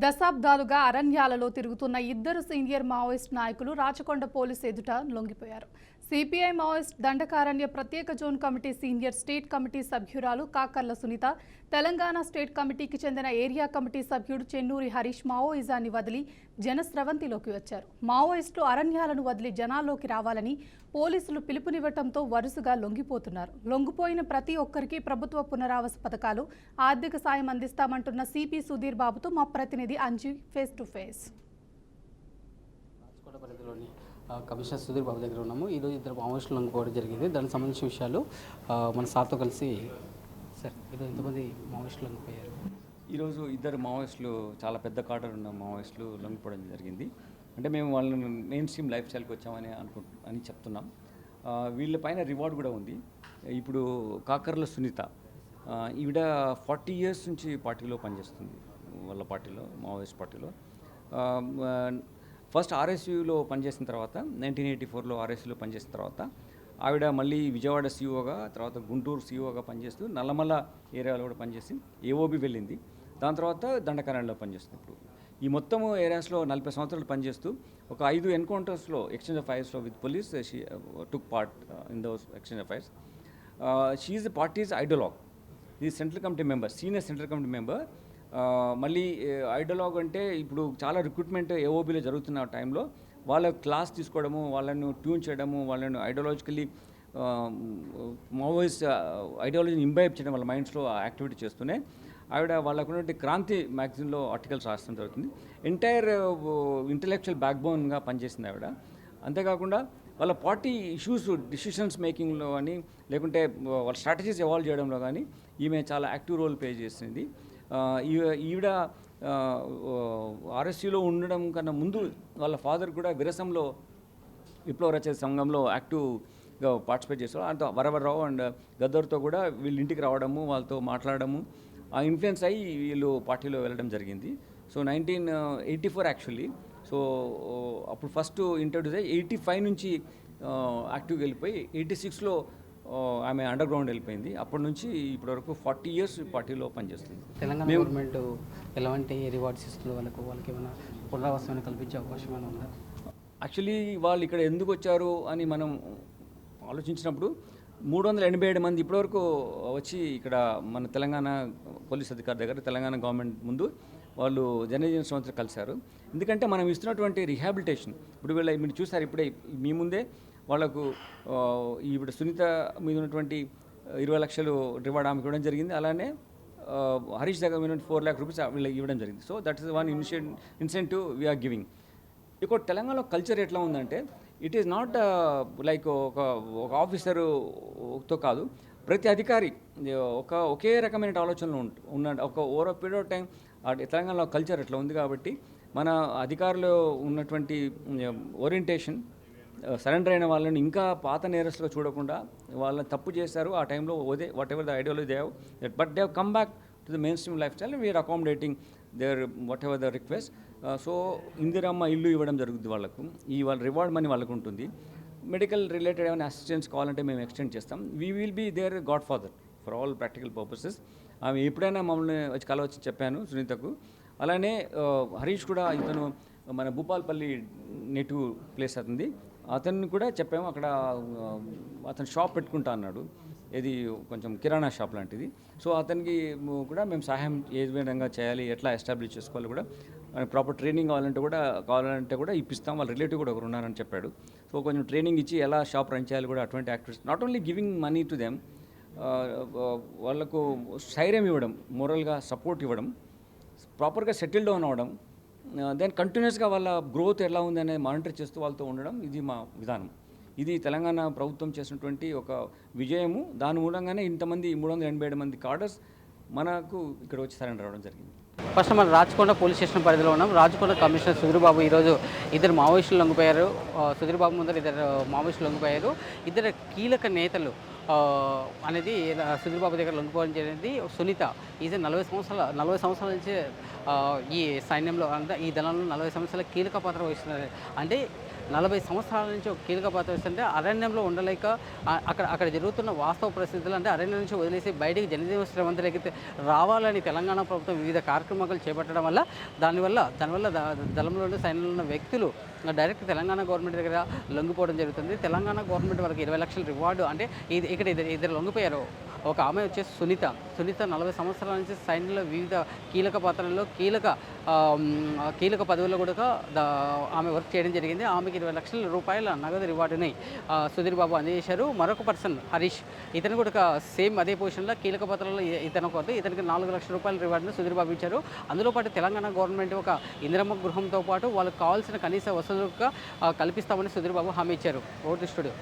దశాబ్దాలుగా అరణ్యాలలో తిరుగుతున్న ఇద్దరు సీనియర్ మావోయిస్ట్ నాయకులు రాచకొండ పోలీసు ఎదుట లొంగిపోయారు. సిపిఐ మావోయిస్ట్ దండకారణ్య ప్రత్యేక zone committee senior state committee సభ్యురాలు కాకర్ల సునీత, తెలంగాణ స్టేట్ కమిటీకి చెందిన ఏరియా కమిటీ సభ్యుడు చెన్నూరి హరీష్ మావోయిజాన్ని వదిలి జనస్రవంతిలోకి వచ్చారు. మావోయిస్టులు అరణ్యాలను వదిలి జనాల్లోకి రావాలని పోలీసులు పిలుపునివ్వడంతో వరుసగా లొంగిపోతున్నారు. లొంగిపోయిన ప్రతి ఒక్కరికి ప్రభుత్వ పునరావాస పథకాలు, ఆర్థిక సాయం అందిస్తామంటున్న సిపి సుధీర్ బాబుతో మా ప్రతినిధి Anji face to face. Commissioner Sudhir Babu దగ్గర ఉన్నాము. ఈరోజు ఇద్దరు మావోయిస్టులు లొంగిపోవడం జరిగింది. దానికి సంబంధించిన విషయాలు మన సార్తో కలిసి సార్ ఈరోజు ఎంతమంది మావోయిస్టులు లొంగిపోయారు? ఈరోజు ఇద్దరు మావోయిస్టులు, చాలా పెద్ద కాటర్ ఉన్న మావోయిస్టులు లొంగిపోవడం జరిగింది. అంటే మేము వాళ్ళని మెయిన్ స్ట్రీమ్ లైఫ్ స్టైల్కి వచ్చామని అని చెప్తున్నాం. వీళ్ళపైన రివార్డ్ కూడా ఉంది. ఇప్పుడు కాకర్ల సునీత, ఈవిడ 40 years నుంచి పార్టీలో పనిచేస్తుంది. వాళ్ళ పార్టీలో, మావోయిస్ట్ పార్టీలో ఫస్ట్ ఆర్ఎస్యూలో పనిచేసిన తర్వాత 1984లో ఆర్ఎస్యూలో పనిచేసిన తర్వాత ఆవిడ మళ్ళీ విజయవాడ సిఇఓగా, తర్వాత గుంటూరు సిఇఓగా పనిచేస్తూ నల్లమల్ల ఏరియాలో కూడా పనిచేసి ఏఓబి వెళ్ళింది. దాని తర్వాత దండకారణ్యంలో పనిచేస్తుంది. ఇప్పుడు ఈ మొత్తము ఏరియాస్లో 40 సంవత్సరాలు పనిచేస్తూ ఒక 5 ఎన్కౌంటర్స్లో, ఎక్స్చేంజ్ ఆఫ్ ఫైర్స్లో with police she took part in those exchange of fires. She is the party's ideologue. ఇది central committee member, senior central committee member. మళ్ళీ ఐడియాలాగ్ అంటే ఇప్పుడు చాలా రిక్రూట్మెంట్ ఏఓబీలో జరుగుతున్న టైంలో వాళ్ళ క్లాస్ తీసుకోవడము, వాళ్ళను ట్యూన్ చేయడము, వాళ్ళను ఐడియాలజికల్లీ మావోయిస్ట్ ఐడియాలజీని ఇంబైబ్ చేయడం వాళ్ళ మైండ్స్లో యాక్టివిటీ చేస్తూనే ఆవిడ వాళ్ళకున్నటువంటి క్రాంతి మ్యాగజైన్లో ఆర్టికల్స్ రాయడం జరుగుతుంది. ఎంటైర్ ఇంటలెక్చువల్ బ్యాక్బోన్గా పనిచేసింది ఆవిడ. అంతేకాకుండా వాళ్ళ పార్టీ ఇష్యూస్ డిసిషన్స్ మేకింగ్లో కానీ, లేకుంటే వాళ్ళ స్ట్రాటజీస్ ఎవాల్వ్ చేయడంలో కానీ ఈమె చాలా యాక్టివ్ రోల్ ప్లే చేసింది. ఈవిడ ఆర్ఎస్యూలో ఉండడం కన్నా ముందు వాళ్ళ ఫాదర్ కూడా విరసంలో విప్లవ రచయిత సంఘంలో యాక్టివ్గా పార్టిసిపేట్ చేస్తారు. అంత వరవరరావు అండ్ గద్దర్తో కూడా వీళ్ళ ఇంటికి రావడము, వాళ్ళతో మాట్లాడము, ఆ ఇన్ఫ్లుయెన్స్ అయ్యి వీళ్ళు పార్టీలో వెళ్ళడం జరిగింది. So 1984 actually. సో అప్పుడు ఫస్ట్ ఇంట్రడ్యూస్ అయ్యి 85 నుంచి యాక్టివ్గా వెళ్ళిపోయి 86లో ఆమె అండర్ గ్రౌండ్ వెళ్ళిపోయింది. అప్పటి నుంచి ఇప్పటి వరకు 40 years పార్టీలో పనిచేస్తుంది. తెలంగాణ గవర్నమెంట్ ఎలాంటి రివార్డ్స్ ఇస్తుంది వాళ్ళకి ఏమైనా పునరావాసం కల్పించే అవకాశం ఏమైనా ఉందా? యాక్చువల్లీ వాళ్ళు ఇక్కడ ఎందుకు వచ్చారు అని మనం ఆలోచించినప్పుడు 387 మంది ఇప్పటివరకు వచ్చి ఇక్కడ మన తెలంగాణ పోలీస్ అధికారి దగ్గర, తెలంగాణ గవర్నమెంట్ ముందు వాళ్ళు జనజీవన సంవత్సరం కలిశారు. ఎందుకంటే మనం ఇస్తున్నటువంటి రిహాబిలిటేషన్, ఇప్పుడు మీరు చూసారు ఇప్పుడే మీ ముందే వాళ్ళకు ఇప్పుడు సునీత మీద ఉన్నటువంటి 20 లక్షలు రివార్డ్ ఆమెకి ఇవ్వడం జరిగింది. అలానే హరీష్ దగ్గర మీద 4 lakh rupees వీళ్ళకి ఇవ్వడం జరిగింది. So that is one incentive we are giving. ఇక్కడ తెలంగాణలో కల్చర్ ఎట్లా ఉందంటే, ఇట్ ఈస్ నాట్ లైక్ ఒక ఆఫీసర్తో కాదు, ప్రతి అధికారి ఒకే రకమైన ఆలోచనలు ఉన్న ఒక ఓవర్ పీరియడ్ ఆఫ్ టైం తెలంగాణలో కల్చర్ ఎట్లా ఉంది. కాబట్టి మన అధికారులు ఉన్నటువంటి ఓరియంటేషన్, సరెండర్ అయిన వాళ్ళని ఇంకా పాత నేరస్తులుగా చూడకుండా వాళ్ళని తప్పు చేశారు ఆ టైంలో, whatever the ideology they have, but they have come back to the mainstream lifestyle and we are accommodating their whatever the request. So Indiramma ఇల్లు ఇవ్వడం జరుగుతుంది వాళ్ళకు, వాళ్ళ రివార్డ్ మనీ వాళ్ళకు ఉంటుంది. మెడికల్ రిలేటెడ్ ఏమైనా అసిస్టెన్స్ కావాలంటే మేము ఎక్స్టెండ్ చేస్తాం. We will be their godfather for all practical purposes. ఆమె ఎప్పుడైనా మమ్మల్ని వచ్చి కలవచ్చి చెప్పాను సునీతకు. అలానే హరీష్ కూడా, ఇతను మన భూపాల్పల్లి నేటివ్ ప్లేస్ అవుతుంది, అతన్ని కూడా చెప్పాము. అక్కడ అతను షాప్ పెట్టుకుంటా అన్నాడు, ఇది కొంచెం కిరాణా షాప్ లాంటిది. సో అతనికి కూడా మేము సహాయం ఏ విధంగా చేయాలి, ఎట్లా ఎస్టాబ్లిష్ చేసుకోవాలి కూడా, ప్రాపర్ ట్రైనింగ్ కావాలంటే కూడా ఇప్పిస్తాం. వాళ్ళ రిలేటివ్ కూడా ఒకరు ఉన్నారని చెప్పాడు. సో కొంచెం ట్రైనింగ్ ఇచ్చి ఎలా షాప్ రన్ చేయాలి కూడా, అటువంటి activities, not only giving money to them, వాళ్ళకు స్థైర్యం ఇవ్వడం, మోరల్గా సపోర్ట్ ఇవ్వడం, ప్రాపర్గా సెటిల్ డౌన్ అవ్వడం, దెన్ కంటిన్యూస్గా వాళ్ళ గ్రోత్ ఎలా ఉంది అనేది మానిటర్ చేస్తూ వాళ్ళతో ఉండడం, ఇది మా విధానం. ఇది తెలంగాణ ప్రభుత్వం చేసినటువంటి ఒక విజయము. దాని మూలంగానే ఇంతమంది 387 మంది కార్డర్స్ మనకు ఇక్కడ వచ్చి సరెండర్ అవ్వడం జరిగింది. ఫస్ట్ మనం రాచకొండ పోలీస్ స్టేషన్ పరిధిలో ఉన్నాం. రాచకొండ కమిషనర్ సుధీర్ బాబు ఈరోజు ఇద్దరు మావోయిస్టులు లొంగిపోయారు. సుధీర్ బాబు ముందర ఇద్దరు మావోయిస్టులు లొంగిపోయారు. ఇద్దరు కీలక నేతలు అనేది సుధీర్ బాబు దగ్గర లొంగిపోవడం జరిగింది. సునీత ఈజ్ 40 సంవత్సరాల నుంచి ఈ సైన్యంలో, అంటే ఈ దళంలో 40 సంవత్సరాల కీలక పాత్ర వహిస్తున్నారు. అంటే 40 సంవత్సరాల నుంచి ఒక కీలక పాత్ర వస్తుంటే అరణ్యంలో ఉండలేక అక్కడ జరుగుతున్న వాస్తవ పరిస్థితులు అంటే అరణ్యం నుంచి వదిలేసి బయటికి జనజీవన శ్రమంతలోకి రావాలని తెలంగాణ ప్రభుత్వం వివిధ కార్యక్రమాలు చేపట్టడం వల్ల దానివల్ల దళంలో ఉన్న సైన్యంలో ఉన్న వ్యక్తులు డైరెక్ట్ తెలంగాణ గవర్నమెంట్ దగ్గర లొంగిపోవడం జరుగుతుంది. తెలంగాణ గవర్నమెంట్ వాళ్ళకి 20 లక్షల రివార్డు అంటే ఇక్కడ ఇద్దరు లొంగిపోయారు. ఒక ఆమె వచ్చేసి సునీత 40 సంవత్సరాల నుంచి సైన్యంలో వివిధ కీలక పాత్రల్లో కీలక పదవుల్లో కూడా ఆమె వర్క్ చేయడం జరిగింది. ఆమెకి 20 లక్షల రూపాయల నగదు రివార్డుని సుధీర్ బాబు అందజేశారు. మరొక పర్సన్ హరీష్, ఇతను కూడా సేమ్ అదే పొజిషన్లో కీలక పాత్రలో ఇతనికి 4 లక్షల రూపాయల రివార్డుని సుధీర్ బాబు ఇచ్చారు. అందులో పాటు తెలంగాణ గవర్నమెంట్ ఒక ఇందిరమ్మ గృహంతో పాటు వాళ్ళకి కావాల్సిన కనీస వసతులుగా కల్పిస్తామని సుధీర్ బాబు హామీ ఇచ్చారు. Vote studio.